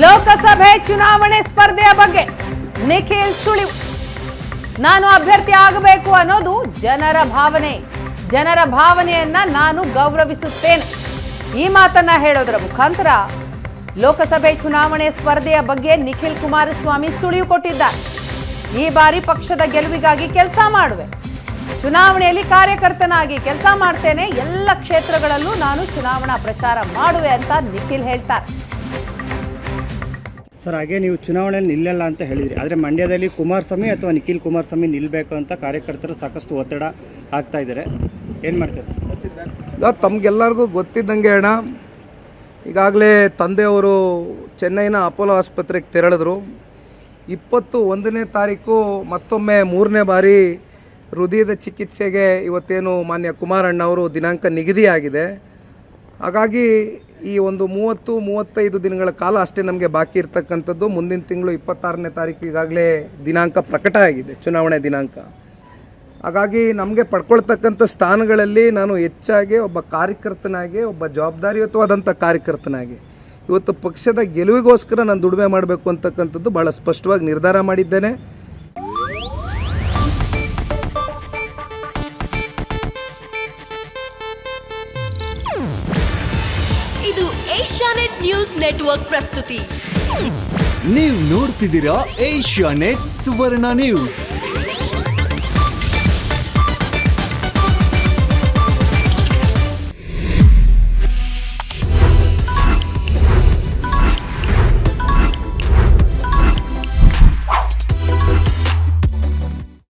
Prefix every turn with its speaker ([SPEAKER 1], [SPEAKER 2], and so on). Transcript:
[SPEAKER 1] ಲೋಕಸಭೆ ಚುನಾವಣೆ ಸ್ಪರ್ಧೆಯ ಬಗ್ಗೆ ನಿಖಿಲ್ ಸುಳಿವು. ನಾನು ಅಭ್ಯರ್ಥಿ ಆಗಬೇಕು ಅನ್ನೋದು ಜನರ ಭಾವನೆ. ಜನರ ಭಾವನೆಯನ್ನ ನಾನು ಗೌರವಿಸುತ್ತೇನೆ. ಈ ಮಾತನ್ನ ಹೇಳೋದರ ಮುಖಾಂತರ ಲೋಕಸಭೆ ಚುನಾವಣೆ ಸ್ಪರ್ಧೆಯ ಬಗ್ಗೆ ನಿಖಿಲ್ ಕುಮಾರಸ್ವಾಮಿ ಸುಳಿವು ಕೊಟ್ಟಿದ್ದಾರೆ. ಈ ಬಾರಿ ಪಕ್ಷದ ಗೆಲುವಿಗಾಗಿ ಕೆಲಸ ಮಾಡುವೆ, ಚುನಾವಣೆಯಲ್ಲಿ ಕಾರ್ಯಕರ್ತನಾಗಿ ಕೆಲಸ ಮಾಡ್ತೇನೆ, ಎಲ್ಲ ಕ್ಷೇತ್ರಗಳಲ್ಲೂ ನಾನು ಚುನಾವಣಾ ಪ್ರಚಾರ ಮಾಡುವೆ ಅಂತ ನಿಖಿಲ್ ಹೇಳ್ತಾರೆ.
[SPEAKER 2] ಸರ್, ಹಾಗೆ ನೀವು ಚುನಾವಣೆಯಲ್ಲಿ ನಿಲ್ಲಲ್ಲ ಅಂತ ಹೇಳಿದ್ರಿ, ಆದರೆ ಮಂಡ್ಯದಲ್ಲಿ ಕುಮಾರಸ್ವಾಮಿ ಅಥವಾ ನಿಖಿಲ್ ಕುಮಾರಸ್ವಾಮಿ ನಿಲ್ಲಬೇಕು ಅಂತ ಕಾರ್ಯಕರ್ತರು ಸಾಕಷ್ಟು ಒತ್ತಡ ಆಗ್ತಾ ಇದ್ದಾರೆ. ಏನು ಮಾಡ್ತಾರೆ
[SPEAKER 3] ಸರ್? ತಮಗೆಲ್ಲರಿಗೂ ಗೊತ್ತಿದ್ದಂಗೆ ಅಣ್ಣ, ಈಗಾಗಲೇ ತಂದೆಯವರು ಚೆನ್ನೈನ ಅಪೋಲೋ ಆಸ್ಪತ್ರೆಗೆ ತೆರಳಿದ್ರು. 21ನೇ ತಾರೀಕು ಮತ್ತೊಮ್ಮೆ 3ನೇ ಬಾರಿ ಹೃದಯದ ಚಿಕಿತ್ಸೆಗೆ ಇವತ್ತೇನು ಮಾನ್ಯ ಕುಮಾರಣ್ಣವರು ದಿನಾಂಕ ನಿಗದಿಯಾಗಿದೆ. ಹಾಗಾಗಿ ಈ ಒಂದು 30-35 ದಿನಗಳ ಕಾಲ ಅಷ್ಟೇ ನಮಗೆ ಬಾಕಿ ಇರ್ತಕ್ಕಂಥದ್ದು. ಮುಂದಿನ ತಿಂಗಳು 26ನೇ ತಾರೀಕು ಈಗಾಗಲೇ ದಿನಾಂಕ ಪ್ರಕಟ ಆಗಿದೆ, ಚುನಾವಣೆ ದಿನಾಂಕ. ಹಾಗಾಗಿ ನಮಗೆ ಪಡ್ಕೊಳ್ತಕ್ಕಂಥ ಸ್ಥಾನಗಳಲ್ಲಿ ನಾನು ಹೆಚ್ಚಾಗಿ ಒಬ್ಬ ಕಾರ್ಯಕರ್ತನಾಗಿ, ಒಬ್ಬ ಜವಾಬ್ದಾರಿಯುತವಾದಂಥ ಕಾರ್ಯಕರ್ತನಾಗಿ ಇವತ್ತು ಪಕ್ಷದ ಗೆಲುವಿಗೋಸ್ಕರ ನಾನು ದುಡಿಮೆ ಮಾಡಬೇಕು ಅಂತಕ್ಕಂಥದ್ದು ಭಾಳ ಸ್ಪಷ್ಟವಾಗಿ ನಿರ್ಧಾರ ಮಾಡಿದ್ದೇನೆ.
[SPEAKER 4] ಇದು ಏಷ್ಯಾನೆಟ್ ನ್ಯೂಸ್ ನೆಟ್ವರ್ಕ್ ಪ್ರಸ್ತುತಿ.
[SPEAKER 5] ನೀವು ನೋಡ್ತಿದ್ದೀರಾ ಏಷ್ಯಾನೆಟ್ ಸುವರ್ಣ ನ್ಯೂಸ್.